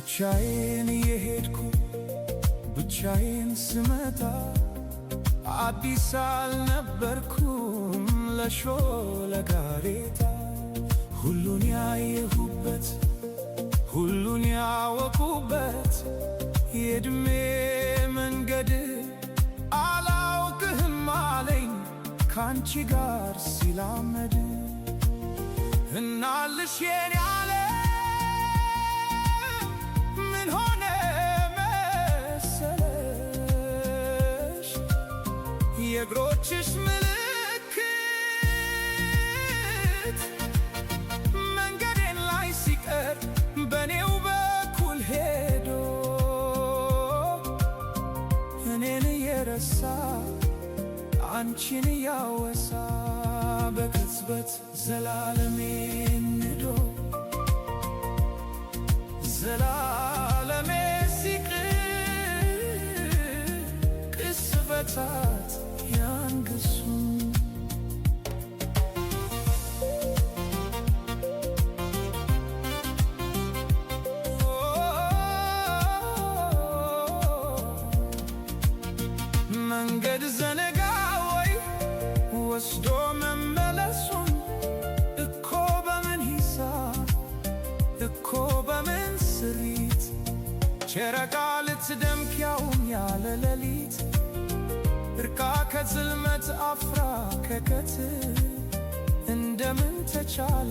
ብቻዬን የሄድኩ ብቻዬን ስመጣ አዲስ አልነበርኩም ለሾለ ጋሬጣ። ሁሉን ያየሁበት ሁሉን ያወቁበት የዕድሜ መንገድ አላውቅህም አለኝ ካንቺ ጋር ሲላመድ። እናልሽ የኔ ዓለም ምን ሆነ መሰለሽ የእግሮችሽ ምልክት መንገዴን ላይ ሲቀር በኔው በኩል ሄዶ እኔን እየረሳ አንቺን እያወሳ በቅጽበት ዘላለሜን ንዶ ዘላለሜ ሲቅር ቅስፈታት ያንግሱ። መንገድ ዘነጋ ወይ ወስዶ መመለሱን እኮ በምን ሂሳብ እኮ በምን ስሪት ጨረቃ ልትደምቅ ያውም ያለ ሌሊት እርቃ ከጽልመት አፍራ ከቀትር እንደምን ተቻለ